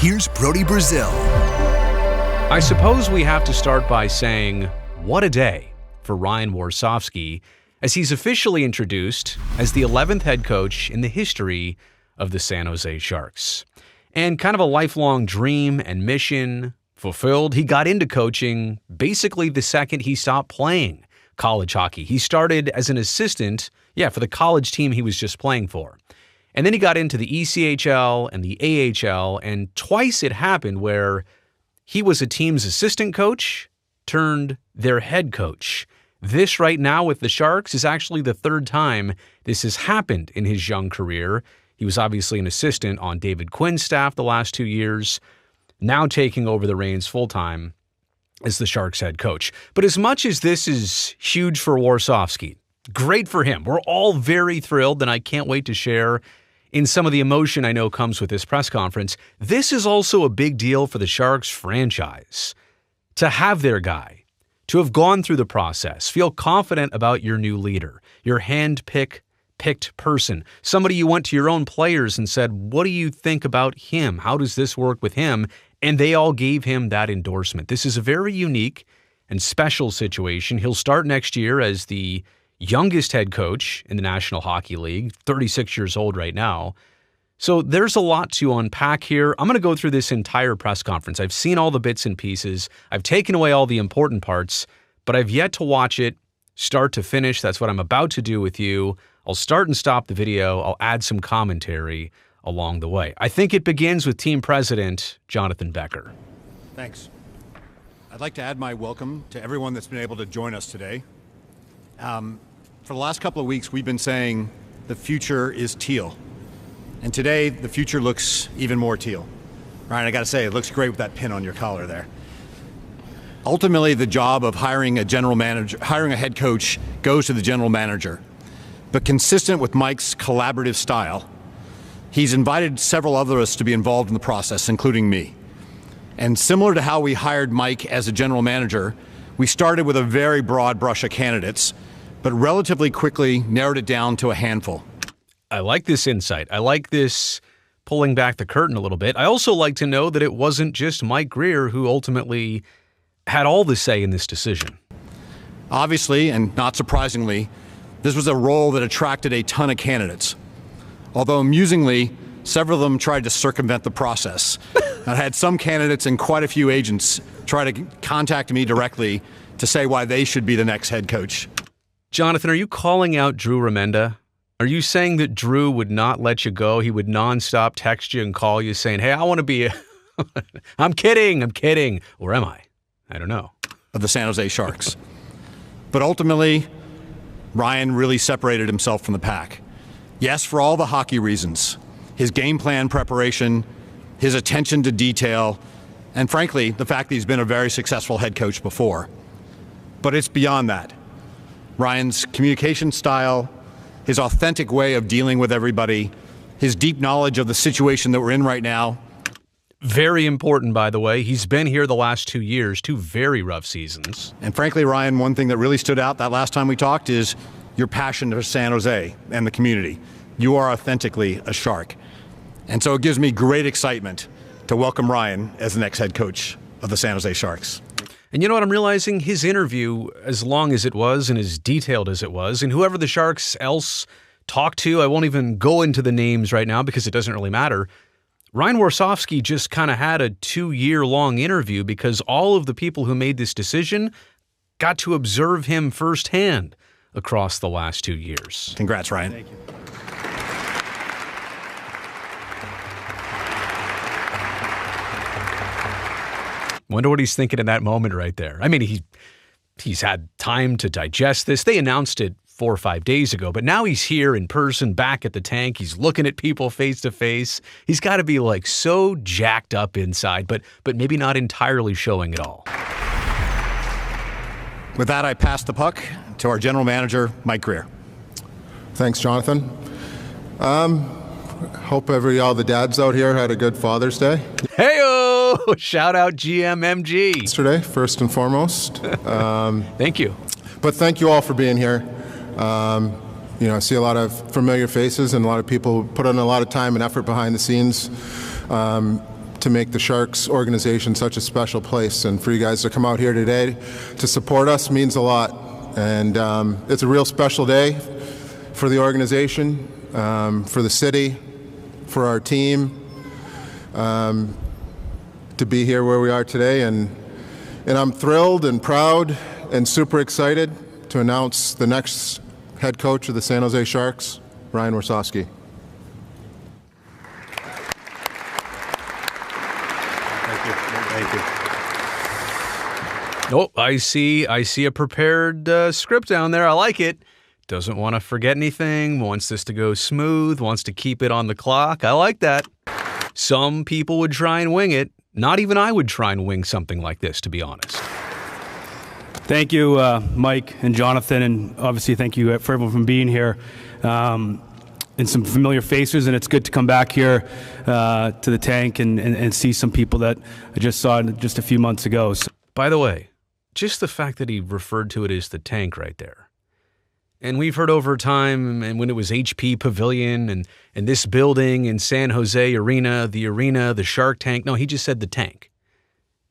here's Brody Brazil. I suppose we have to start by saying, what a day for Ryan Warsofsky, as he's officially introduced as the 11th head coach in the history of the San Jose Sharks. And kind of a lifelong dream and mission fulfilled. He got into coaching basically the second he stopped playing college hockey. He started as an assistant, for the college team he was just playing for. And then he got into the ECHL and the AHL, and twice it happened where he was a team's assistant coach turned their head coach. This right now with the Sharks is actually the third time this has happened in his young career. He was obviously an assistant on David Quinn's staff the last 2 years, now taking over the reins full-time as the Sharks head coach. But as much as this is huge for Warsofsky, great for him. We're all very thrilled, and I can't wait to share in some of the emotion I know comes with this press conference. This is also a big deal for the Sharks franchise. To have their guy, to have gone through the process, feel confident about your new leader, your hand-picked person, somebody you went to your own players and said, what do you think about him? How does this work with him? And they all gave him that endorsement. This is a very unique and special situation. He'll start next year as the youngest head coach in the National Hockey League, 36 years old right now. So there's a lot to unpack here. I'm going to go through this entire press conference. I've seen all the bits and pieces. I've taken away all the important parts, but I've yet to watch it start to finish. That's what I'm about to do with you. I'll start and stop the video. I'll add some commentary along the way. I think it begins with team president Jonathan Becker. Thanks. I'd like to add my welcome to everyone that's been able to join us today. For the last couple of weeks, we've been saying the future is teal. And today, the future looks even more teal. Ryan, I got to say, it looks great with that pin on your collar there. Ultimately, the job of hiring a head coach goes to the general manager. But consistent with Mike's collaborative style, he's invited several others to be involved in the process, including me. And similar to how we hired Mike as a general manager, we started with a very broad brush of candidates, but relatively quickly narrowed it down to a handful. I like this insight. I like this pulling back the curtain a little bit. I also like to know that it wasn't just Mike Grier who ultimately had all the say in this decision. Obviously, and not surprisingly, this was a role that attracted a ton of candidates. Although amusingly, several of them tried to circumvent the process. I had some candidates and quite a few agents try to contact me directly to say why they should be the next head coach. Jonathan, are you calling out Drew Remenda? Are you saying that Drew would not let you go? He would nonstop text you and call you saying, hey, I want to be I'm kidding. Or am I? I don't know. Of the San Jose Sharks. But ultimately, Ryan really separated himself from the pack. Yes, for all the hockey reasons. His game plan preparation, his attention to detail, and frankly, the fact that he's been a very successful head coach before. But it's beyond that. Ryan's communication style, his authentic way of dealing with everybody, his deep knowledge of the situation that we're in right now. Very important, by the way. He's been here the last 2 years, 2 very rough seasons. And frankly, Ryan, one thing that really stood out that last time we talked is your passion for San Jose and the community. You are authentically a Shark. And so it gives me great excitement to welcome Ryan as the next head coach of the San Jose Sharks. And you know what I'm realizing? His interview, as long as it was and as detailed as it was, and whoever the Sharks else talked to, I won't even go into the names right now because it doesn't really matter. Ryan Warsofsky just kind of had a 2-year-long interview because all of the people who made this decision got to observe him firsthand across the last 2 years. Congrats, Ryan. Thank you. Wonder what he's thinking in that moment right there. I mean, he's had time to digest this. They announced it 4 or 5 days ago, but now he's here in person, back at the tank. He's looking at people face to face. He's got to be like so jacked up inside, but maybe not entirely showing it all. With that, I pass the puck to our general manager, Mike Grier. Thanks, Jonathan. Hope all the dads out here had a good Father's Day. Hey-oh! Shout out GMMG. Yesterday, first and foremost. Thank you. But thank you all for being here. I see a lot of familiar faces and a lot of people who put in a lot of time and effort behind the scenes to to make the Sharks organization such a special place. And for you guys to come out here today to support us means a lot. And it's a real special day for the organization, for the city, for our team, to be here where we are today. And I'm thrilled and proud and super excited to announce the next head coach of the San Jose Sharks, Ryan Warsofsky. Thank you. Oh, I see a prepared script down there. I like it. Doesn't want to forget anything, wants this to go smooth, wants to keep it on the clock. I like that. Some people would try and wing it. Not even I would try and wing something like this, to be honest. Thank you, Mike and Jonathan, and obviously thank you for everyone for being here. And some familiar faces, and it's good to come back here to the tank and see some people that I just saw just a few months ago. So. By the way, just the fact that he referred to it as the tank right there. And we've heard over time, and when it was HP Pavilion and this building in San Jose Arena, the Shark Tank. No, he just said the tank.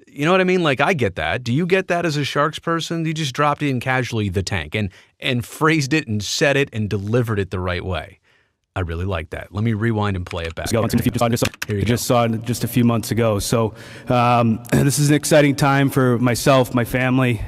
You know what I mean? Like, I get that. Do you get that as a Sharks person? You just dropped in casually, the tank, and phrased it and said it and delivered it the right way. I really like that. Let me rewind and play it back. Just saw it just a few months ago. So this is an exciting time for myself, my family,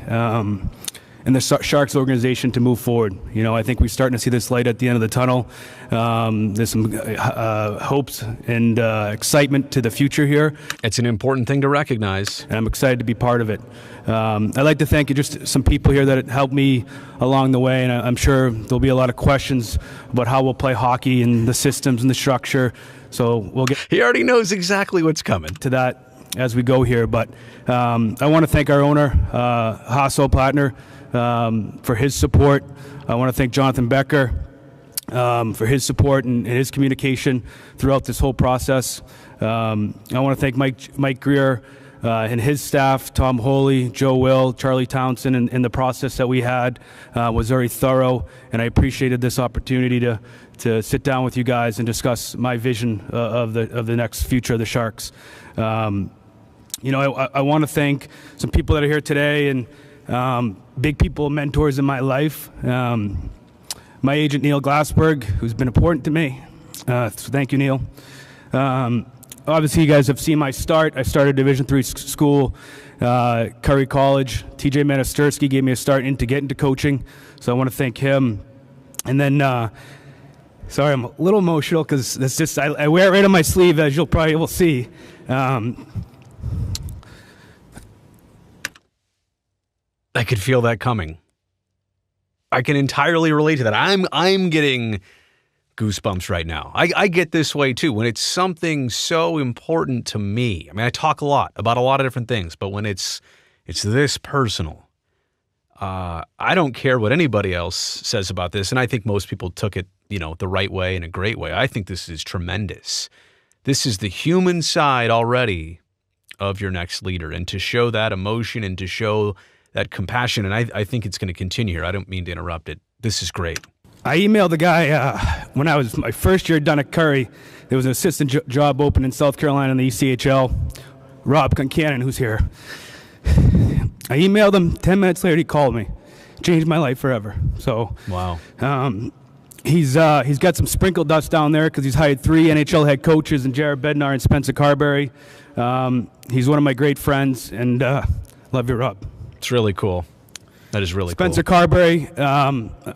and the Sharks organization to move forward. You know, I think we're starting to see this light at the end of the tunnel. There's some hopes and excitement to the future here. It's an important thing to recognize. And I'm excited to be part of it. I'd like to thank just some people here that helped me along the way, and I'm sure there'll be a lot of questions about how we'll play hockey and the systems and the structure. So we'll get. He already knows exactly what's coming to that as we go here. But I want to thank our owner, Hasso Plattner, for his support. I want to thank Jonathan Becker for his support and his communication throughout this whole process. I want to thank Mike Grier and his staff, Tom Holy, Joe Will, Charlie Townsend, and the process that we had was very thorough, and I appreciated this opportunity to sit down with you guys and discuss my vision of the next future of the Sharks. You know, I want to thank some people that are here today and big people, mentors in my life. My agent, Neil Glassberg, who's been important to me. So thank you, Neil. Obviously, you guys have seen my start. I started Division III school, Curry College. TJ Manistersky gave me a start to get into coaching, so I want to thank him. And then, sorry, I'm a little emotional because that's just I wear it right on my sleeve, as you'll probably will see. I could feel that coming. I can entirely relate to that. I'm getting goosebumps right now. I get this way too when it's something so important to me. I mean, I talk a lot about a lot of different things, but when it's this personal, I don't care what anybody else says about this, and I think most people took it, you know, the right way and a great way. I think this is tremendous. This is the human side already of your next leader, and to show that emotion and to show that compassion, and I think it's going to continue here. I don't mean to interrupt it. This is great. I emailed the guy when I was my first year done at Curry. There was an assistant job open in South Carolina in the ECHL. Rob Concannon, who's here. I emailed him. 10 minutes later, he called me. Changed my life forever. So wow. He's got some sprinkle dust down there because he's hired 3 NHL head coaches, and Jared Bednar and Spencer Carberry. He's one of my great friends, and love you, Rob. It's really cool. That is really Spencer cool. Carberry,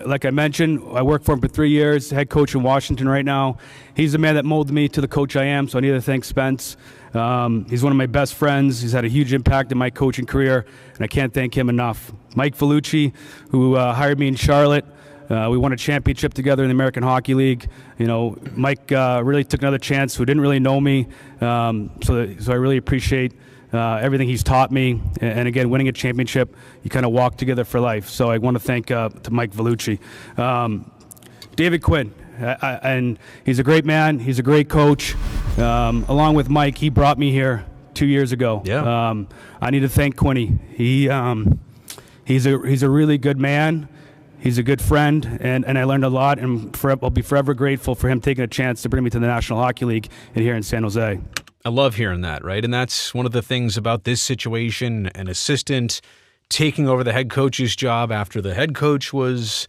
like I mentioned, I worked for him for 3 years, head coach in Washington right now. He's the man that molded me to the coach I am, so I need to thank Spence. He's one of my best friends. He's had a huge impact in my coaching career, and I can't thank him enough. Mike Vellucci, who hired me in Charlotte. We won a championship together in the American Hockey League. You know, Mike really took another chance who didn't really know me, so I really appreciate everything he's taught me, and again, winning a championship, you kind of walk together for life. So I want to thank to Mike Vellucci. David Quinn, and he's a great man. He's a great coach. Along with Mike, he brought me here 2 years ago. Yeah. I need to thank Quinny. He's a really good man. He's a good friend, and I learned a lot, and I'll be forever grateful for him taking a chance to bring me to the National Hockey League and here in San Jose. I love hearing that, right? And that's one of the things about this situation, an assistant taking over the head coach's job after the head coach was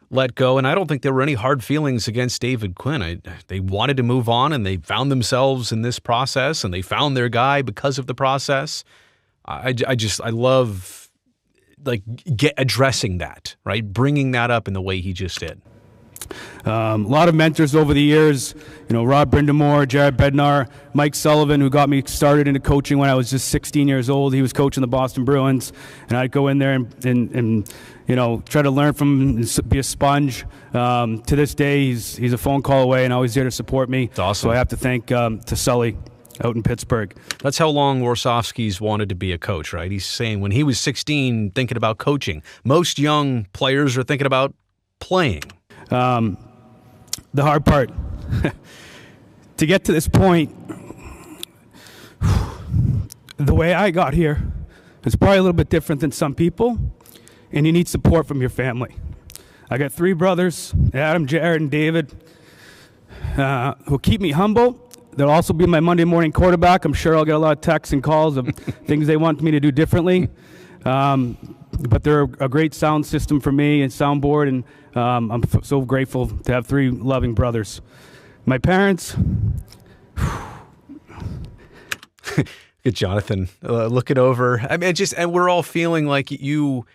let go. And I don't think there were any hard feelings against David Quinn. They wanted to move on, and they found themselves in this process, and they found their guy because of the process. I love addressing that, right? Bringing that up in the way he just did. A lot of mentors over the years, Rob Brindamore, Jared Bednar, Mike Sullivan, who got me started into coaching when I was just 16 years old. He was coaching the Boston Bruins, and I'd go in there and try to learn from him, be a sponge. To this day, he's a phone call away and always there to support me. It's awesome. So I have to thank to Sully out in Pittsburgh. That's how long Warsofsky's wanted to be a coach, right? He's saying when he was 16, thinking about coaching. Most young players are thinking about playing. The hard part, to get to this point, the way I got here is probably a little bit different than some people, and you need support from your family. I got 3 brothers, Adam, Jared, and David, who keep me humble. They'll also be my Monday morning quarterback. I'm sure I'll get a lot of texts and calls of things they want me to do differently. But they're a great sound system for me and soundboard, and I'm so grateful to have 3 loving brothers. My parents. Good, Jonathan. Looking over. I mean, and we're all feeling like you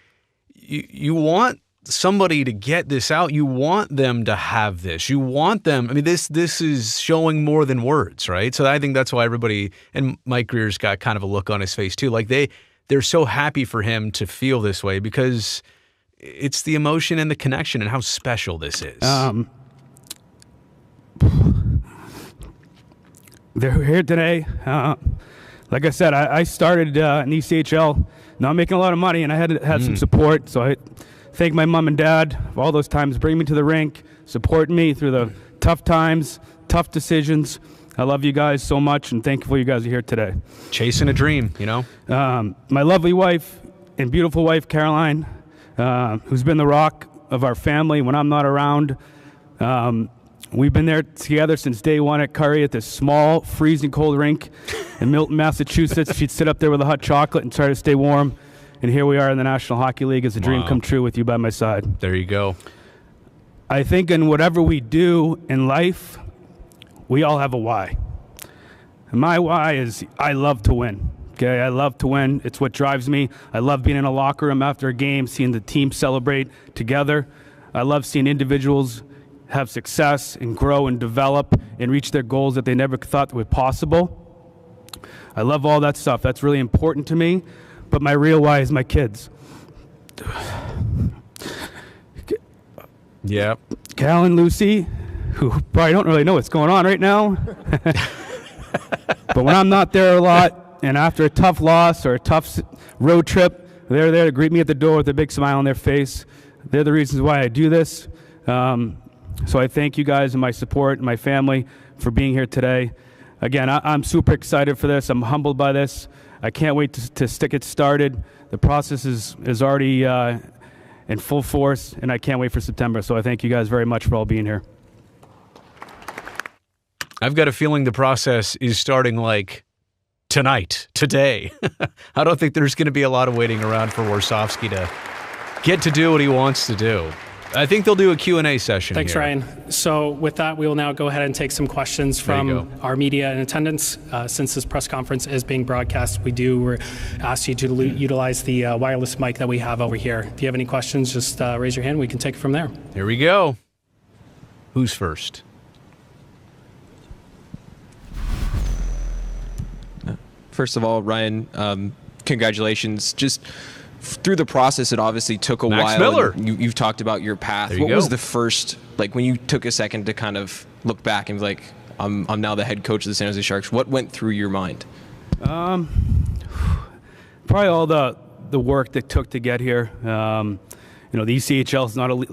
want somebody to get this out. You want them to have this. You want them. I mean, this is showing more than words, right? So I think that's why everybody, and Mike Grier's got kind of a look on his face too. Like they're so happy for him to feel this way because it's the emotion and the connection and how special this is. They're here today. Like I said, I started in ECHL, not making a lot of money, and I had to have some support. So I thank my mom and dad for all those times, bringing me to the rink, supporting me through the tough times, tough decisions. I love you guys so much, and thankful you guys are here today. Chasing a dream, My lovely wife and beautiful wife, Caroline, who's been the rock of our family when I'm not around. We've been there together since day one at Curry at this small, freezing cold rink in Milton, Massachusetts. She'd sit up there with a hot chocolate and try to stay warm. And here we are in the National Hockey League as a dream come true with you by my side. There you go. I think in whatever we do in life, we all have a why. And my why is I love to win. Okay, I love to win. It's what drives me. I love being in a locker room after a game, seeing the team celebrate together. I love seeing individuals have success and grow and develop and reach their goals that they never thought were possible. I love all that stuff. That's really important to me. But my real why is my kids. Yeah. Cal and Lucy, who probably don't really know what's going on right now. But when I'm not there a lot, and after a tough loss or a tough road trip, they're there to greet me at the door with a big smile on their face. They're the reasons why I do this. So I thank you guys and my support and my family for being here today. Again, I'm super excited for this. I'm humbled by this. I can't wait to get started. The process is already in full force, and I can't wait for September. So I thank you guys very much for all being here. I've got a feeling the process is starting today. I don't think there's going to be a lot of waiting around for Warsofsky to get to do what he wants to do. I think they'll do a Q&A session. Thanks, here. Ryan. So with that, we will now go ahead and take some questions from our media in attendance. Since this press conference is being broadcast, we do ask you to utilize the wireless mic that we have over here. If you have any questions, just raise your hand. We can take it from there. Here we go. Who's first? First of all, Ryan, congratulations. Just through the process, it obviously took a Max while. Miller. You've talked about your path. There you what go. was the first, when you took a second to kind of look back and be like, I'm now the head coach of the San Jose Sharks. What went through your mind? Probably all the work that took to get here. The ECHL is not an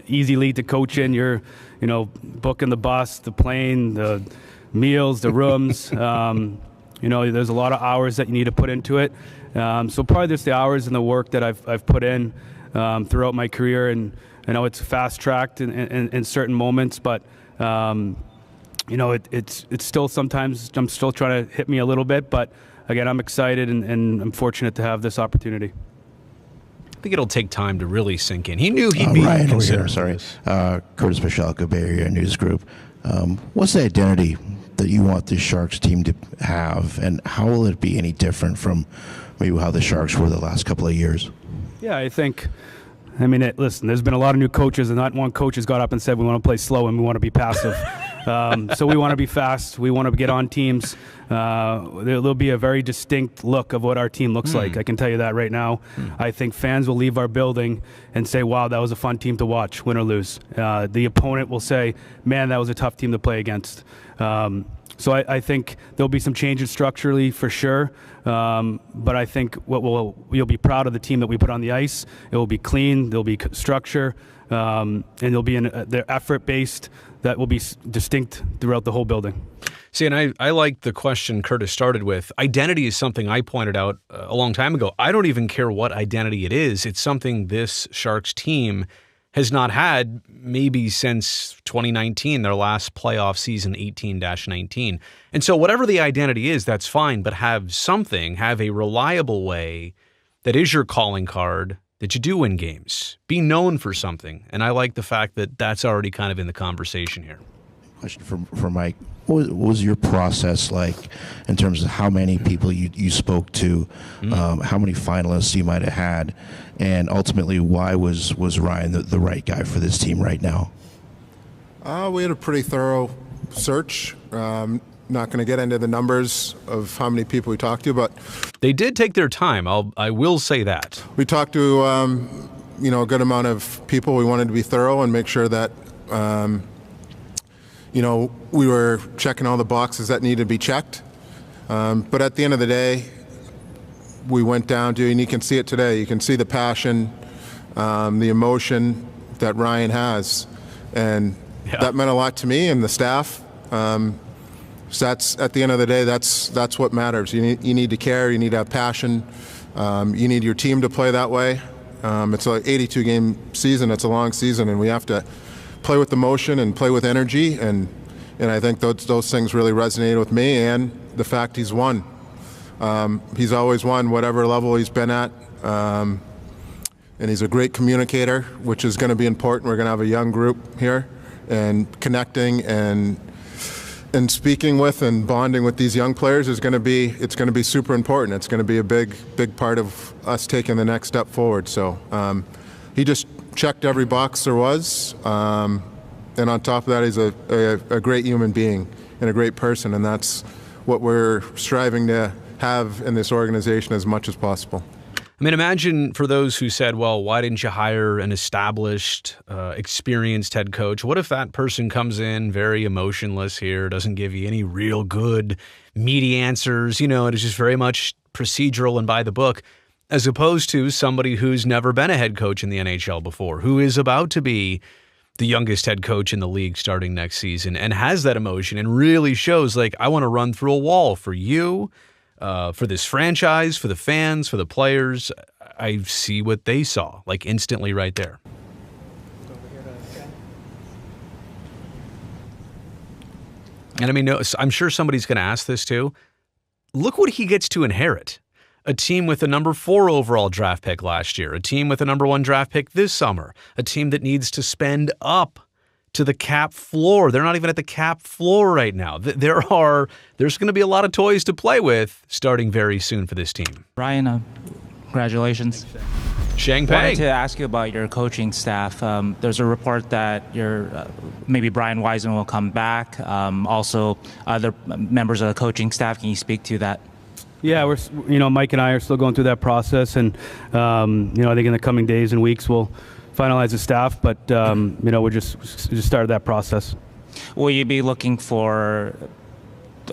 easy league to coach in. You're, booking the bus, the plane, the meals, the rooms. There's a lot of hours that you need to put into it. So probably just the hours and the work that I've put in throughout my career, and I know it's fast-tracked in certain moments, but it's still sometimes I'm still trying to hit me a little bit, but again, I'm excited and I'm fortunate to have this opportunity. I think it'll take time to really sink in. He knew he'd be Ryan, considered. Curtis Pashalka, Bay Area News Group. What's the identity that you want this Sharks team to have, and how will it be any different from maybe how the Sharks were the last couple of years? Yeah, listen, there's been a lot of new coaches, and not one coach has got up and said we want to play slow and we want to be passive. So we want to be fast. We want to get on teams. There'll be a very distinct look of what our team looks like. I can tell you that right now. I think fans will leave our building and say, wow, that was a fun team to watch, win or lose. The opponent will say, man, that was a tough team to play against. So I think there'll be some changes structurally for sure. But I think you'll be proud of the team that we put on the ice. It will be clean. There'll be structure. And they'll be they're effort-based that will be distinct throughout the whole building. See, and I like the question Curtis started with. Identity is something I pointed out a long time ago. I don't even care what identity it is. It's something this Sharks team has not had maybe since 2019, their last playoff season, 18-19. And so whatever the identity is, that's fine, but have a reliable way that is your calling card, that you do win games. Be known for something. And I like the fact that that's already kind of in the conversation here. Question for Mike. What was your process like in terms of how many people you spoke to, how many finalists you might have had, and ultimately why was Ryan the right guy for this team right now? We had a pretty thorough search. Not going to get into the numbers of how many people we talked to, but they did take their time. I will say that. We talked to a good amount of people. We wanted to be thorough and make sure that we were checking all the boxes that needed to be checked. But at the end of the day, we went down to, and you can see it today, you can see the passion, the emotion that Ryan has. And that meant a lot to me and the staff. So that's, at the end of the day, that's what matters. You need to care, you need to have passion, you need your team to play that way. It's an 82-game season, it's a long season, and we have to play with emotion and play with energy, and I think those things really resonated with me, and the fact he's won. He's always won whatever level he's been at, and he's a great communicator, which is going to be important. We're going to have a young group here, and connecting and speaking with and bonding with these young players it's going to be super important. It's going to be a big part of us taking the next step forward. So he just checked every box there was, and on top of that, he's a great human being and a great person, and that's what we're striving to have in this organization as much as possible. I mean, imagine for those who said, well, why didn't you hire an established, experienced head coach? What if that person comes in very emotionless here, doesn't give you any real good, meaty answers, it is just very much procedural and by the book, as opposed to somebody who's never been a head coach in the NHL before, who is about to be the youngest head coach in the league starting next season and has that emotion and really shows, like, I want to run through a wall for you, for this franchise, for the fans, for the players. I see what they saw, like, instantly right there. And I mean, I'm sure somebody's going to ask this too. Look what he gets to inherit. A team with a number 4 overall draft pick last year, a team with a number 1 draft pick this summer, a team that needs to spend up to the cap floor. They're not even at the cap floor right now. There's going to be a lot of toys to play with starting very soon for this team. Ryan, congratulations. Shang I wanted Peng. to ask you about your coaching staff. There's a report that maybe Brian Wiseman will come back. Also, other members of the coaching staff. Can you speak to that? Yeah, Mike and I are still going through that process, and I think in the coming days and weeks we'll finalize the staff, but we just started that process. Will you be looking for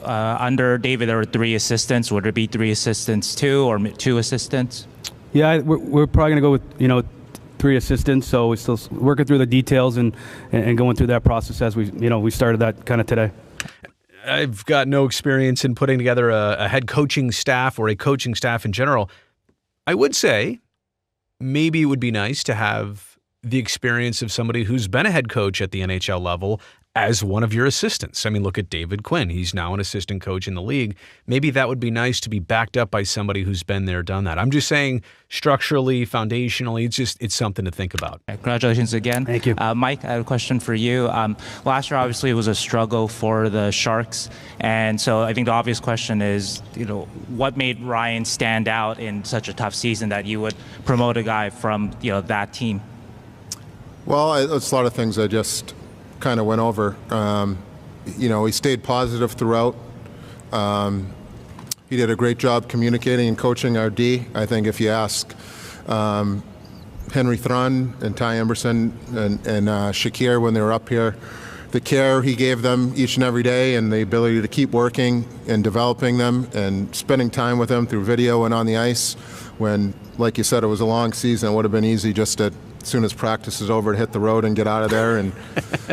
under David? There were 3 assistants. Would there be 3 assistants too, or 2 assistants? Yeah, we're probably going to go with 3 assistants. So we're still working through the details and going through that process as we started that kind of today. I've got no experience in putting together a head coaching staff or a coaching staff in general. I would say maybe it would be nice to have the experience of somebody who's been a head coach at the NHL level as one of your assistants. I mean, look at David Quinn. He's now an assistant coach in the league. Maybe that would be nice to be backed up by somebody who's been there, done that. I'm just saying structurally, foundationally, it's something to think about. Congratulations again. Thank you. Mike, I have a question for you. Last year, obviously, it was a struggle for the Sharks. And so I think the obvious question is, what made Ryan stand out in such a tough season that you would promote a guy from, that team? Well, it's a lot of things I just kind of went over. He stayed positive throughout. He did a great job communicating and coaching our D. I think if you ask Henry Thrun and Ty Emberson and Shakir when they were up here, the care he gave them each and every day and the ability to keep working and developing them and spending time with them through video and on the ice when, like you said, it was a long season. It would have been easy just to, as soon as practice is over, to hit the road and get out of there.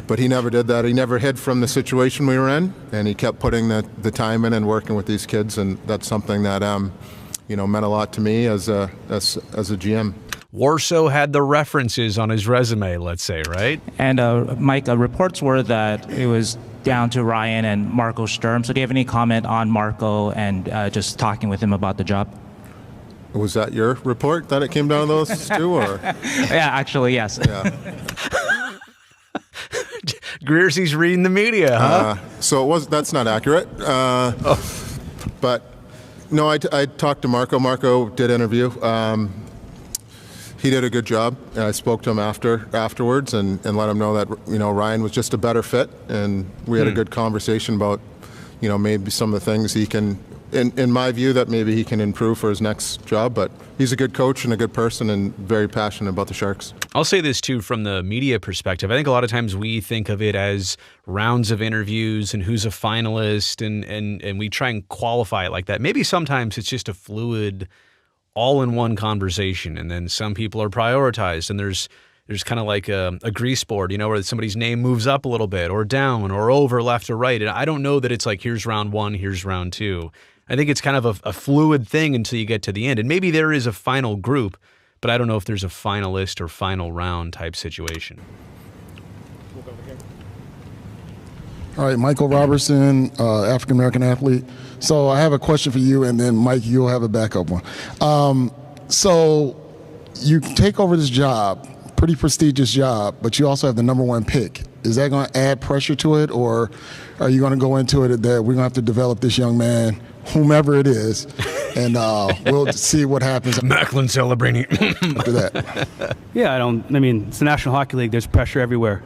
But he never did that. He never hid from the situation we were in, and he kept putting the time in and working with these kids, and that's something that meant a lot to me as a GM. Warsaw had the references on his resume, let's say, right? And Mike, reports were that it was down to Ryan and Marco Sturm. So do you have any comment on Marco and just talking with him about the job? Was that your report that it came down to those two? Or? Yeah, actually, yes. Yeah. Grier's reading the media, huh? So that's not accurate. But no, I talked to Marco. Marco did interview. He did a good job. I spoke to him afterwards and let him know that Ryan was just a better fit, and we had a good conversation about maybe some of the things he can. In my view, that maybe he can improve for his next job, but he's a good coach and a good person and very passionate about the Sharks. I'll say this too from the media perspective. I think a lot of times we think of it as rounds of interviews and who's a finalist and we try and qualify it like that. Maybe sometimes it's just a fluid, all-in-one conversation, and then some people are prioritized and there's kind of like a grease board, where somebody's name moves up a little bit or down or over, left or right. And I don't know that it's like, here's round one, here's round two. I think it's kind of a fluid thing until you get to the end. And maybe there is a final group, but I don't know if there's a finalist or final round type situation. We'll go over here. All right, Michael Robertson, African-American athlete. So I have a question for you, and then, Mike, you'll have a backup one. So you take over this job, pretty prestigious job, but you also have the #1 pick. Is that going to add pressure to it, or are you going to go into it that we're going to have to develop this young man, whomever it is, and we'll see what happens? Macklin Celebrini. After that. Yeah, it's the National Hockey League. There's pressure everywhere.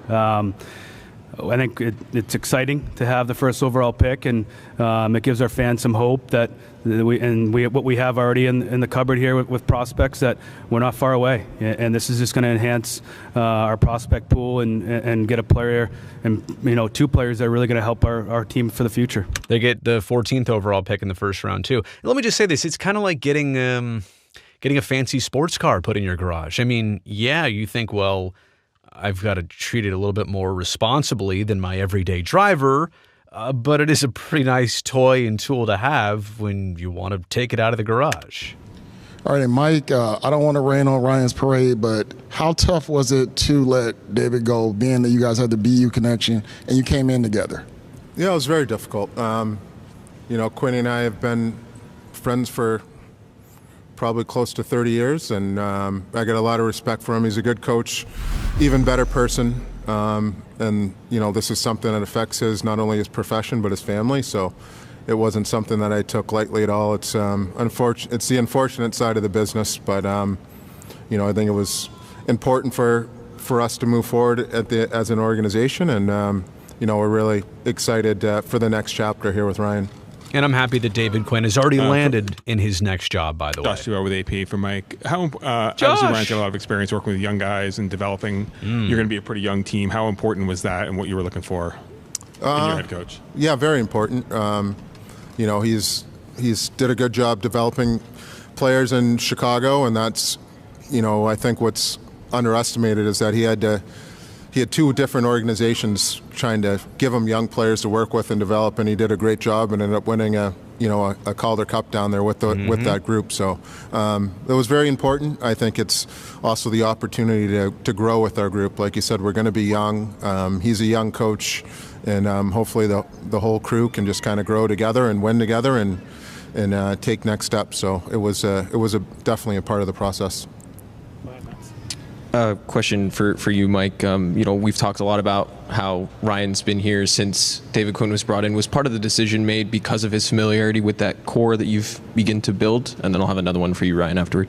I think it's exciting to have the first overall pick, and it gives our fans some hope that what we have already in the cupboard here with prospects, that we're not far away, and this is just going to enhance our prospect pool and get a player and two players that are really going to help our team for the future. They get the 14th overall pick in the first round too. And let me just say this: it's kind of like getting a fancy sports car put in your garage. I mean, yeah, you think, well, I've got to treat it a little bit more responsibly than my everyday driver, but it is a pretty nice toy and tool to have when you want to take it out of the garage. All right, and Mike, I don't want to rain on Ryan's parade, but how tough was it to let David go, being that you guys had the BU connection and you came in together? Yeah, it was very difficult. Quinn and I have been friends for probably close to 30 years, and I get a lot of respect for him. He's a good coach, even better person, and this is something that affects not only his profession but his family, so it wasn't something that I took lightly at all. It's it's the unfortunate side of the business, but I think it was important for us to move forward as an organization, and we're really excited for the next chapter here with Ryan. And I'm happy that David Quinn has already landed in his next job, by the way. Josh Duo with AP for Mike. Obviously Ryan's got a lot of experience working with young guys and developing. You're going to be a pretty young team. How important was that and what you were looking for in your head coach? Yeah, very important. He's did a good job developing players in Chicago, and that's, I think what's underestimated is that he had two different organizations trying to give him young players to work with and develop, and he did a great job and ended up winning a a Calder Cup down there with with that group. So it was very important. I think it's also the opportunity to grow with our group. Like you said, we're going to be young. He's a young coach, and hopefully the whole crew can just kind of grow together and win together and take next steps. So it was definitely a part of the process. Question for you, Mike. We've talked a lot about how Ryan's been here since David Quinn was brought in. Was part of the decision made because of his familiarity with that core that you've begun to build? And then I'll have another one for you, Ryan, afterward.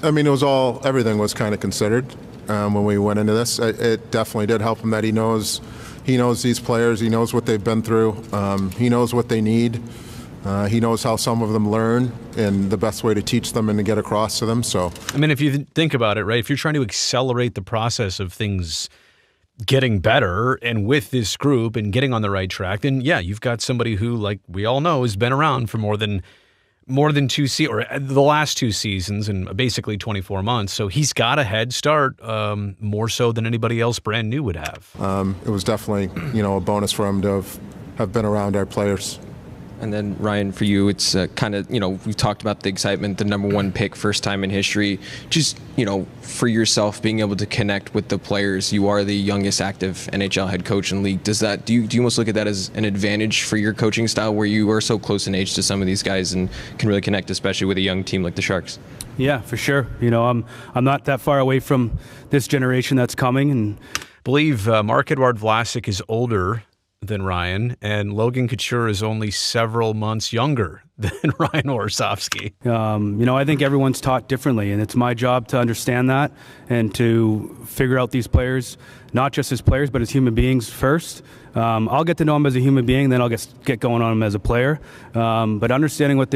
Everything was kind of considered when we went into this. It definitely did help him that he knows these players. He knows what they've been through. He knows what they need. He knows how some of them learn and the best way to teach them and to get across to them. So, if you think about it, right, if you're trying to accelerate the process of things getting better and with this group and getting on the right track, then yeah, you've got somebody who, like we all know, has been around for more than the last 2 seasons and basically 24 months. So he's got a head start, more so than anybody else brand new would have. It was definitely, a bonus for him to have been around our players. And then, Ryan, for you, it's kind of, we've talked about the excitement, the number 1 pick, first time in history. Just, for yourself, being able to connect with the players. You are the youngest active NHL head coach in the league. Do you almost look at that as an advantage for your coaching style, where you are so close in age to some of these guys and can really connect, especially with a young team like the Sharks? Yeah, for sure. I'm not that far away from this generation that's coming. And I believe Marc-Edouard Vlasic is older than Ryan, and Logan Couture is only several months younger than Ryan Warsofsky. I think everyone's taught differently, and it's my job to understand that and to figure out these players, not just as players, but as human beings first. I'll get to know them as a human being, then I'll get going on them as a player. But understanding what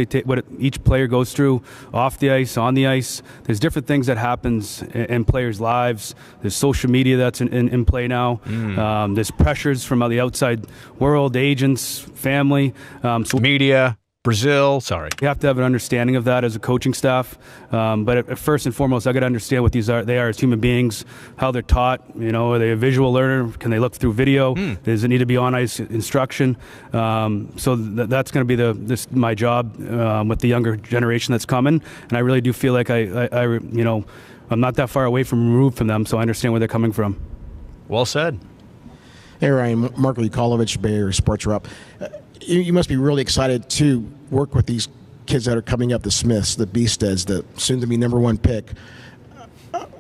each player goes through off the ice, on the ice, there's different things that happens in players' lives. There's social media that's in play now. There's pressures from the outside world, agents, family. Media. Brazil, sorry. You have to have an understanding of that as a coaching staff. But first and foremost, I got to understand what they are as human beings, how they're taught. Are they a visual learner? Can they look through video? Does it need to be on-ice instruction? So that's going to be my job with the younger generation that's coming. And I really do feel like I'm not that far away removed from them, so I understand where they're coming from. Well said. Hey, Ryan. Mark Likolovich, Bay Area Sports Rep. You must be really excited to work with these kids that are coming up, the Smiths, the Beasteds, the soon-to-be number 1 pick.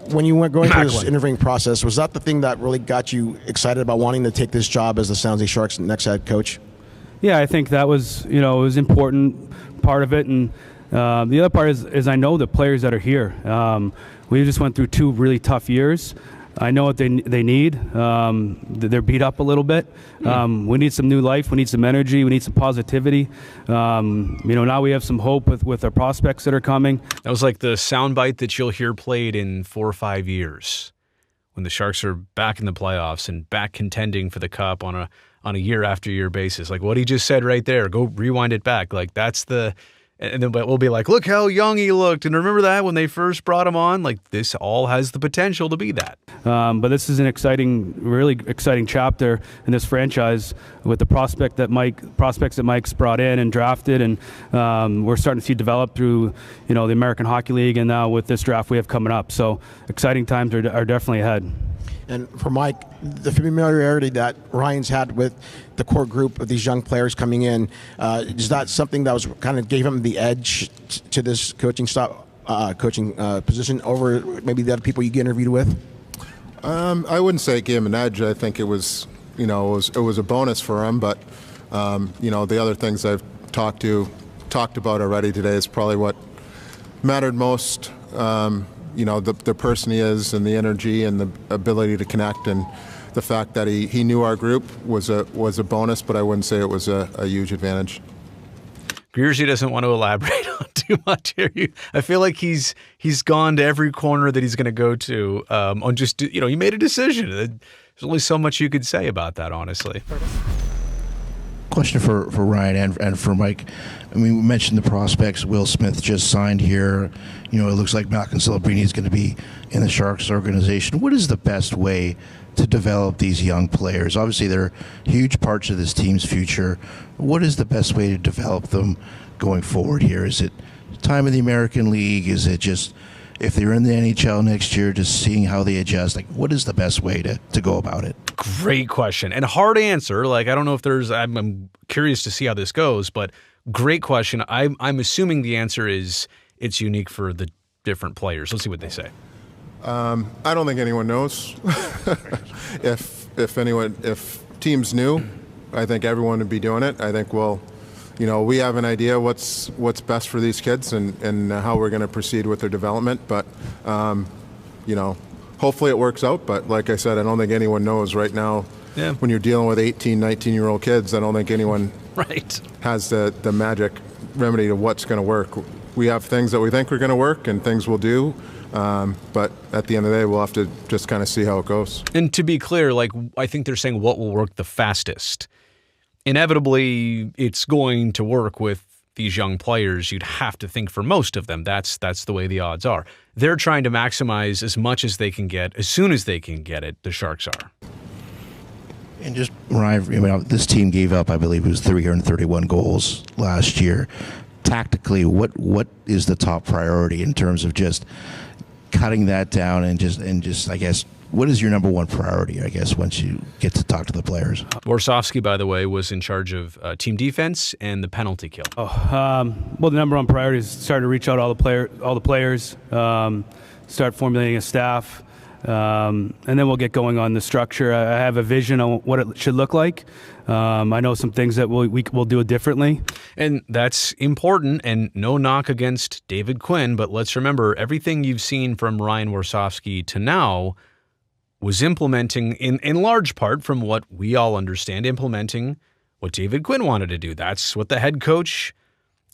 When you went going through this interviewing process, was that the thing that really got you excited about wanting to take this job as the San Jose Sharks' next head coach? Yeah, I think that was, it was an important part of it. And the other part is I know the players that are here. We just went through 2 really tough years. I know what they need. They're beat up a little bit. We need some new life. We need some energy. We need some positivity. Now we have some hope with our prospects that are coming. That was like the soundbite that you'll hear played in 4 or 5 years when the Sharks are back in the playoffs and back contending for the Cup on a year after year basis. Like what he just said right there. Go rewind it back. Like that's the. And then we'll be like, look how young he looked. And remember that when they first brought him on? Like, this all has the potential to be that. But this is an really exciting chapter in this franchise with the prospects that Mike's brought in and drafted. And we're starting to see develop through, the American Hockey League and now with this draft we have coming up. So exciting times are definitely ahead. And for Mike, the familiarity that Ryan's had with the core group of these young players coming in, is that something that was kind of gave him the edge to this coaching position over maybe the other people you get interviewed with? I wouldn't say it gave him an edge. I think it was, it was a bonus for him. But the other things I've talked about already today is probably what mattered most. The person he is and the energy and the ability to connect and the fact that he knew our group was a bonus, but I wouldn't say it was a huge advantage. Griersy doesn't want to elaborate on too much here. I feel like he's gone to every corner that he's going to go to on just, he made a decision. There's only so much you could say about that, honestly. question for Ryan and for Mike. I mean, we mentioned the prospects. Will Smith just signed here. You know, it looks like Macklin Celebrini is going to be in the Sharks organization. What is the best way to develop these young players? Obviously, they're huge parts of this team's future. What is the best way to develop them going forward here? Is it time in the American League? Is it just, if they're in the NHL next year, just seeing how they adjust? Like, what is the best way to go about it? Great question and hard answer. Like, I don't know if there's, I'm curious to see how this goes, but great question. I'm assuming the answer is it's unique for the different players. Let's see what they say. I don't think anyone knows. If teams knew, I think everyone would be doing it. I think we have an idea what's best for these kids and how we're going to proceed with their development. But hopefully it works out. But like I said, I don't think anyone knows right now. Yeah. When you're dealing with 18, 19-year-old kids, I don't think anyone has the magic remedy to what's going to work. We have things that we think are going to work and things we'll do. But at the end of the day, we'll have to just kind of see how it goes. And to be clear, like, I think they're saying what will work the fastest. Inevitably, it's going to work with these young players. You'd have to think for most of them. That's the way the odds are. They're trying to maximize as much as they can get as soon as they can get it. The Sharks are. And just, Ryan, this team gave up, I believe it was 331 goals last year. Tactically, what is the top priority in terms of just cutting that down and just I guess, what is your number one priority, I guess, once you get to talk to the players? Warsofsky, by the way, was in charge of team defense and the penalty kill. Well, the number one priority is start to reach out all the players, start formulating a staff, and then we'll get going on the structure. I have a vision on what it should look like. I know some things that we'll do it differently. And that's important, and no knock against David Quinn, but let's remember, everything you've seen from Ryan Warsofsky to now was implementing, in large part from what we all understand, implementing what David Quinn wanted to do. That's what the head coach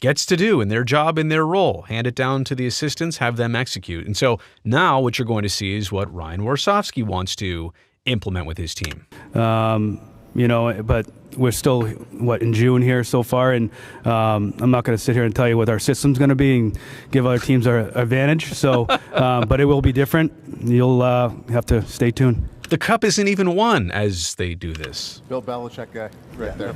gets to do in their job, in their role. Hand it down to the assistants, have them execute. And so now what you're going to see is what Ryan Warsofsky wants to implement with his team. But we're still, in June here so far, and I'm not going to sit here and tell you what our system's going to be and give other teams our advantage. So, but it will be different. You'll have to stay tuned. The cup isn't even won as they do this. Bill Belichick guy right there.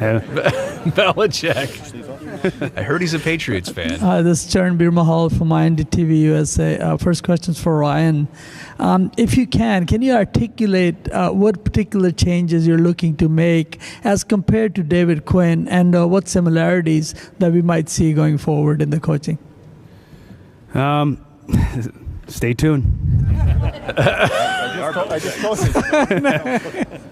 Belichick. I heard he's a Patriots fan. This is Charan Mahal from INDTV USA. First question's for Ryan. If you can you articulate what particular changes you're looking to make as compared to David Quinn, and what similarities that we might see going forward in the coaching? Stay tuned. I just posted.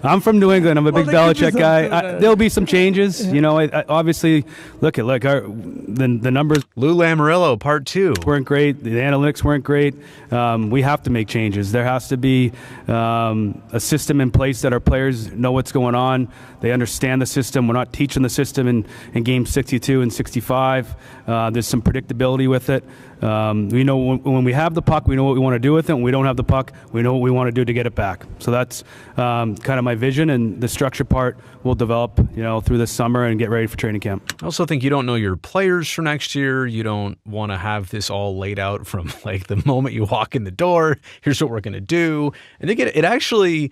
I'm from New England. I'm a big Belichick guy. There'll be some changes. I obviously, look at the numbers. Lou Lamoriello, part 2. Weren't great. The analytics weren't great. We have to make changes. There has to be a system in place that our players know what's going on. They understand the system. We're not teaching the system in game 62 and 65. There's some predictability with it. We know when we have the puck, we know what we want to do with it. When we don't have the puck, we know what we want to do to get it back. So that's kind of my vision, and the structure part will develop, through this summer and get ready for training camp. I also think you don't know your players for next year. You don't want to have this all laid out from the moment you walk in the door. Here's what we're going to do. And it actually,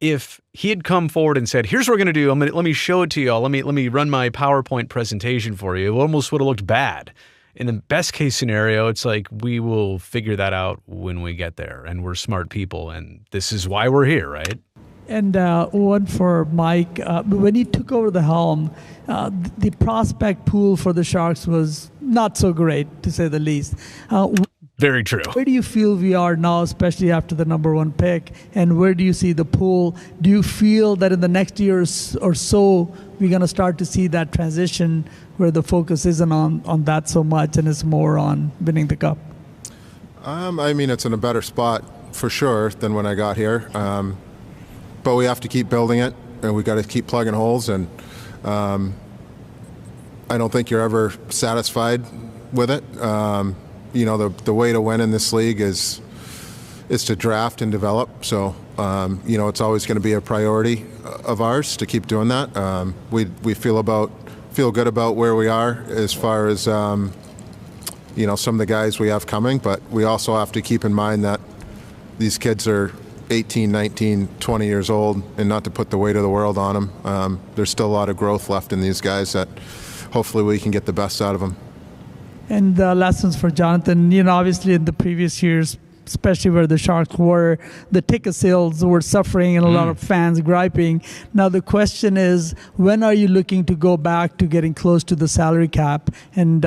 if he had come forward and said, here's what we're going to do, let me show it to y'all. Let me run my PowerPoint presentation for you. It almost would have looked bad. In the best case scenario, it's like, we will figure that out when we get there, and we're smart people, and this is why we're here, right? And one for Mike. When he took over the helm, the prospect pool for the Sharks was not so great, to say the least. Very true. Where do you feel we are now, especially after the number one pick, and where do you see the pool? Do you feel that in the next year or so, we're going to start to see that transition where the focus isn't on that so much and it's more on winning the cup? It's in a better spot for sure than when I got here. But we have to keep building it, and we got to keep plugging holes. And I don't think you're ever satisfied with it. The way to win in this league is is to draft and develop. So, it's always going to be a priority of ours to keep doing that. We feel good about where we are as far as, some of the guys we have coming, but we also have to keep in mind that these kids are 18, 19, 20 years old, and not to put the weight of the world on them. There's still a lot of growth left in these guys that hopefully we can get the best out of them. And the lessons for Jonathan, obviously in the previous years, especially where the Sharks were, the ticket sales were suffering and a lot of fans griping. Now the question is, when are you looking to go back to getting close to the salary cap? And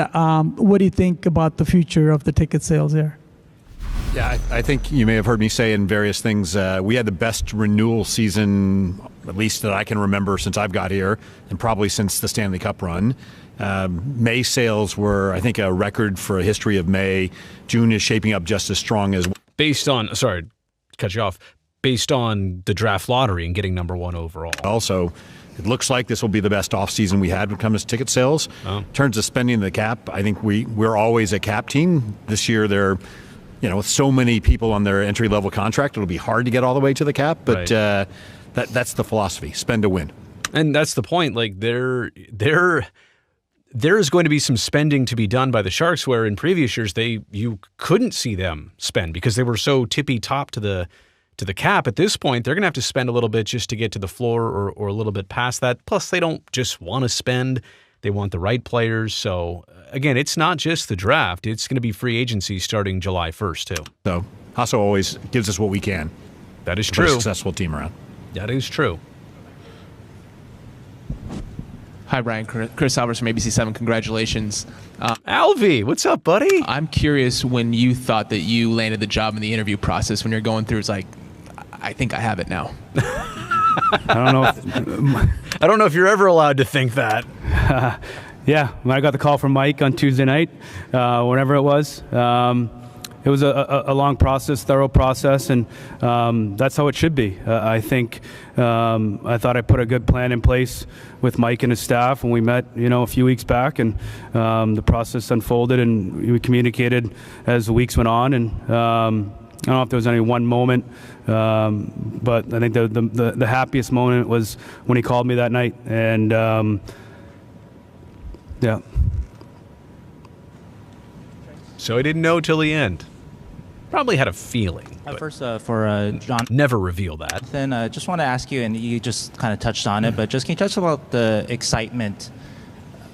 what do you think about the future of the ticket sales there? Yeah, I think you may have heard me say in various things, we had the best renewal season, at least that I can remember since I've got here, and probably since the Stanley Cup run. May sales were, I think, a record for a history of May. June is shaping up just as strong as... Based on the draft lottery and getting number one overall. Also, it looks like this will be the best offseason we had when it comes to ticket sales. In terms of spending the cap, I think we're always a cap team. This year they're... with so many people on their entry-level contract, it'll be hard to get all the way to the cap, but that's the philosophy, spend to win. And that's the point. Like, there is going to be some spending to be done by the Sharks, where in previous years you couldn't see them spend because they were so tippy-top to the cap. At this point, they're going to have to spend a little bit just to get to the floor or a little bit past that. Plus, they don't just want to spend. They want the right players. So, again, it's not just the draft. It's going to be free agency starting July 1st, too. So, Hasso always gives us what we can. That is true. A successful team around. That is true. Hi, Brian. Chris Albers from ABC7. Congratulations. Alvy, what's up, buddy? I'm curious when you thought that you landed the job in the interview process, when you're going through, it's like, I think I have it now. I don't know if you're ever allowed to think that. Yeah, when I got the call from Mike on Tuesday night, whenever it was a long process, thorough process, and that's how it should be. I think I thought I put a good plan in place with Mike and his staff when we met, a few weeks back, and the process unfolded, and we communicated as the weeks went on, and I don't know if there was any one moment, but I think the happiest moment was when he called me that night, and yeah. So he didn't know till the end. Probably had a feeling. First, for John. Never reveal that. Then just want to ask you, and you just kind of touched on it, but just can you touch about the excitement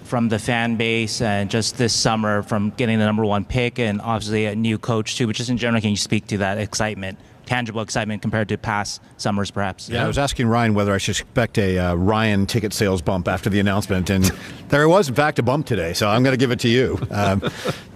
from the fan base and just this summer from getting the number one pick and obviously a new coach too, but just in general, can you speak to that excitement, tangible excitement compared to past summers perhaps? Yeah, I was asking Ryan whether I should expect a Ryan ticket sales bump after the announcement, and there was in fact a bump today, so I'm going to give it to you.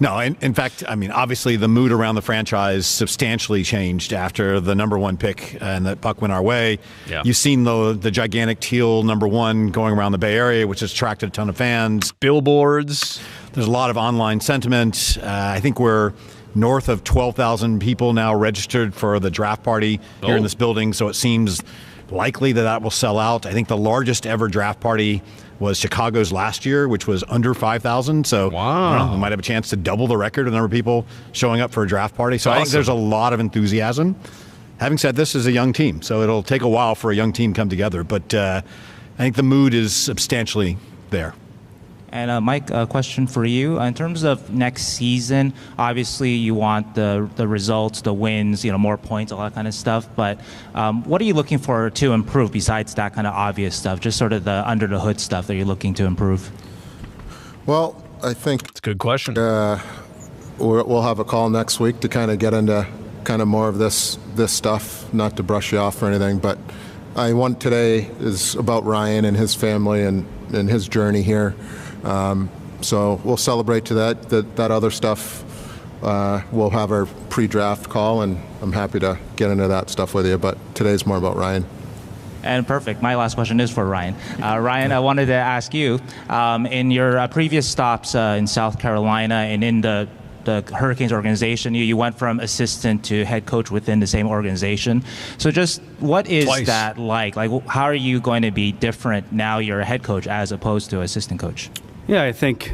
No, in fact, I mean, obviously the mood around the franchise substantially changed after the number one pick and that puck went our way. Yeah. You've seen the gigantic teal number one going around the Bay Area, which has attracted a ton of fans. Billboards. There's a lot of online sentiment. I think we're north of 12,000 people now registered for the draft party here in this building, so it seems likely that will sell out. I think the largest ever draft party was Chicago's last year, which was under 5,000. So wow. We might have a chance to double the record of the number of people showing up for a draft party. So I think there's a lot of enthusiasm. Having said this is a young team, so it'll take a while for a young team to come together. But I think the mood is substantially there. And Mike, a question for you. In terms of next season, obviously you want the results, the wins, more points, all that kind of stuff. But what are you looking for to improve besides that kind of obvious stuff, just sort of the under the hood stuff that you're looking to improve? Well, I think it's a good question. We'll have a call next week to kind of get into kind of more of this stuff, not to brush you off or anything, but today is about Ryan and his family and his journey here. So we'll celebrate to that other stuff. We'll have our pre-draft call, and I'm happy to get into that stuff with you, but today's more about Ryan. And perfect. My last question is for Ryan. Ryan, I wanted to ask you, in your previous stops in South Carolina and in the Hurricanes organization, you went from assistant to head coach within the same organization. So just what is that like? Like, how are you going to be different now you're a head coach as opposed to assistant coach? Yeah, I think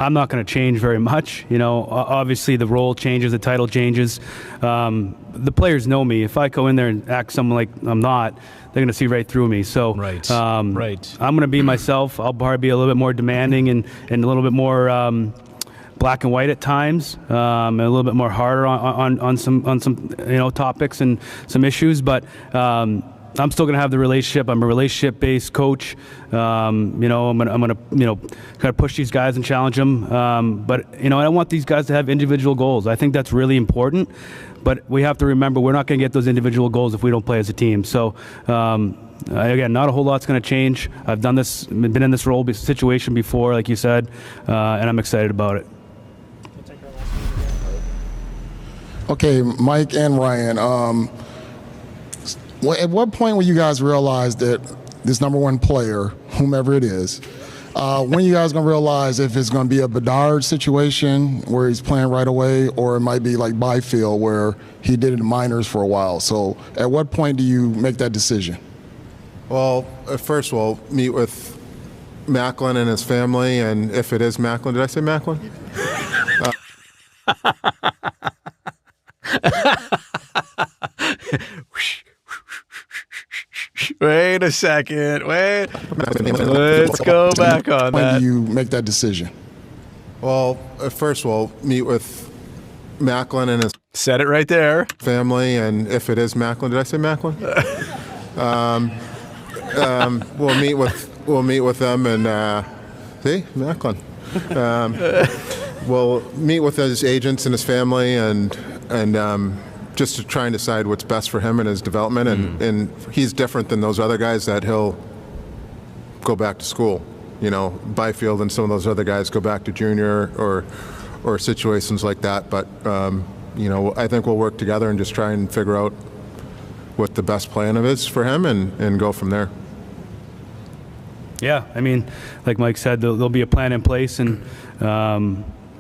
I'm not going to change very much. Obviously the role changes, the title changes. The players know me. If I go in there and act something like I'm not, they're going to see right through me. So right. I'm going to be myself. I'll probably be a little bit more demanding and a little bit more black and white at times, and a little bit more harder on some topics and some issues. But I'm still going to have the relationship. I'm a relationship-based coach. I'm going to kind of push these guys and challenge them. But I want these guys to have individual goals. I think that's really important. But we have to remember we're not going to get those individual goals if we don't play as a team. So again, not a whole lot's going to change. I've done this, been in this situation before, like you said, and I'm excited about it. Okay, Mike and Ryan. At what point will you guys realize that this number one player, whomever it is, when are you guys going to realize if it's going to be a Bedard situation where he's playing right away, or it might be like Byfield where he did it in minors for a while? So at what point do you make that decision? Well, first we'll meet with Macklin and his family, and if it is Macklin, did I say Macklin? Wait a second. Let's go back on when that. When do you make that decision? Well, first we'll meet with Macklin and his Said it right there. family, and if it is Macklin, did I say Macklin? We'll meet with them and see Macklin. We'll meet with his agents and his family and just to try and decide what's best for him and his development. And he's different than those other guys that he'll go back to school. Byfield and some of those other guys go back to junior or situations like that. But, I think we'll work together and just try and figure out what the best plan is for him and go from there. Yeah, I mean, like Mike said, there'll be a plan in place, and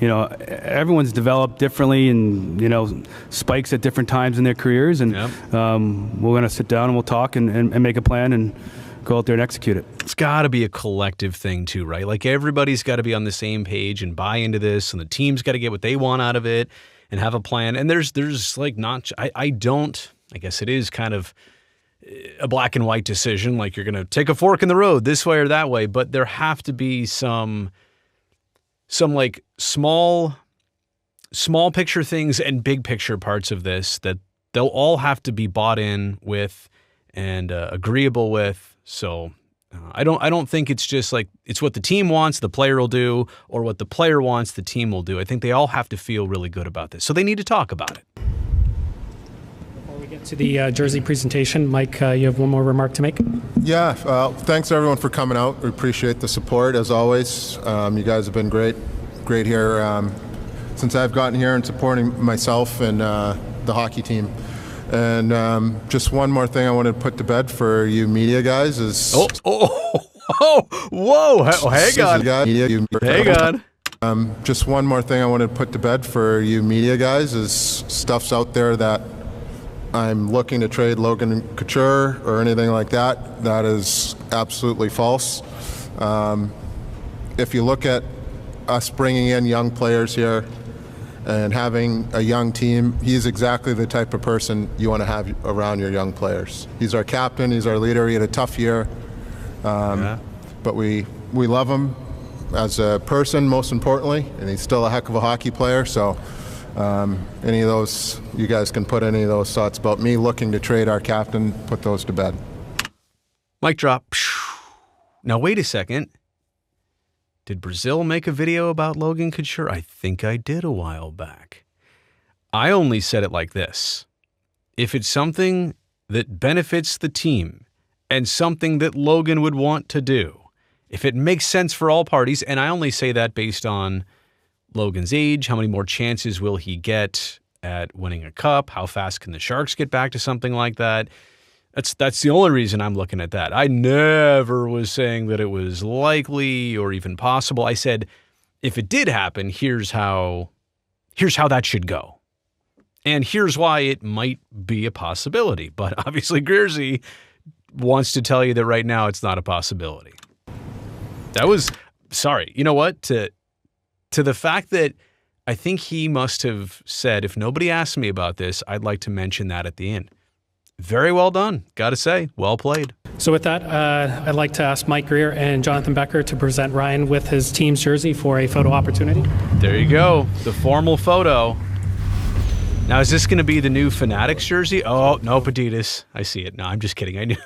everyone's developed differently, and spikes at different times in their careers, and we're going to sit down and we'll talk and make a plan and go out there and execute it. It's got to be a collective thing too, right? Like everybody's got to be on the same page and buy into this, and the team's got to get what they want out of it and have a plan. And there's like not, I guess it is kind of a black and white decision, like you're going to take a fork in the road this way or that way, but there have to be some like small picture things and big picture parts of this that they'll all have to be bought in with and agreeable with. So I don't think it's just like it's what the team wants, the player will do, or what the player wants, the team will do. I think they all have to feel really good about this. So they need to talk about it. To the jersey presentation, Mike, you have one more remark to make? Yeah, thanks everyone for coming out. We appreciate the support as always. You guys have been great here since I've gotten here and supporting myself and the hockey team. And just one more thing I wanted to put to bed for you media guys is... Whoa, hang on. Just one more thing I wanted to put to bed for you media guys is stuff's out there that I'm looking to trade Logan Couture or anything like that. That is absolutely false. If you look at us bringing in young players here and having a young team, he's exactly the type of person you want to have around your young players. He's our captain, he's our leader, he had a tough year. But we love him as a person, most importantly, and he's still a heck of a hockey player. So any of those, you guys can put any of those thoughts about me looking to trade our captain, put those to bed. Mic drop. Now, wait a second. Did Brazil make a video about Logan Couture? I think I did a while back. I only said it like this. If it's something that benefits the team and something that Logan would want to do, if it makes sense for all parties, and I only say that based on Logan's age, how many more chances will he get at winning a cup? How fast can the Sharks get back to something like that? That's the only reason I'm looking at that. I never was saying that it was likely or even possible. I said, if it did happen, here's how that should go. And here's why it might be a possibility. But obviously Grierzy wants to tell you that right now it's not a possibility. That was, sorry, you know what? to the fact that I think he must have said, if nobody asks me about this, I'd like to mention that at the end. Very well done. Got to say, well played. So with that, I'd like to ask Mike Grier and Jonathan Becker to present Ryan with his team's jersey for a photo opportunity. There you go. The formal photo. Now, is this going to be the new Fanatics jersey? Oh, no, Adidas. I see it. No, I'm just kidding.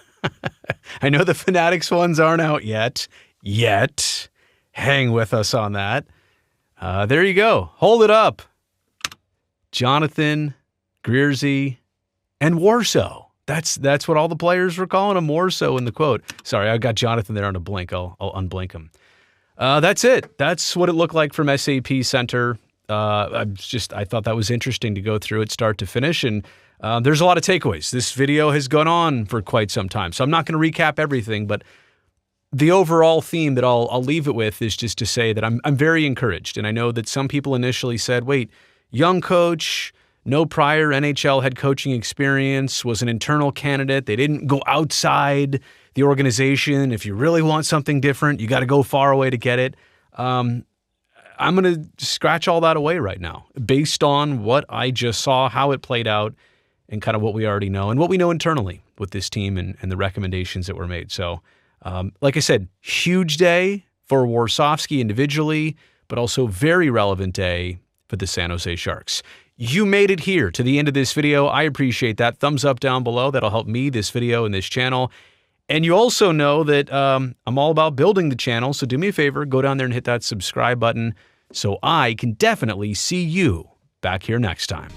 I know the Fanatics ones aren't out yet. Hang with us on that. There you go. Hold it up. Jonathan, Grierzy, and Warso. That's what all the players were calling him, Warso in the quote. Sorry, I got Jonathan there on a blink. I'll unblink him. That's it. That's what it looked like from SAP Center. I thought that was interesting to go through it start to finish, and there's a lot of takeaways. This video has gone on for quite some time, so I'm not going to recap everything, but the overall theme that I'll leave it with is just to say that I'm very encouraged, and I know that some people initially said, wait, young coach, no prior NHL head coaching experience, was an internal candidate. They didn't go outside the organization. If you really want something different, you got to go far away to get it. I'm going to scratch all that away right now based on what I just saw, how it played out, and kind of what we already know and what we know internally with this team and the recommendations that were made. So, like I said, huge day for Warsofsky individually, but also very relevant day for the San Jose Sharks. You made it here to the end of this video. I appreciate that. Thumbs up down below. That'll help me, this video, and this channel. And you also know that I'm all about building the channel, so do me a favor, go down there and hit that subscribe button so I can definitely see you back here next time.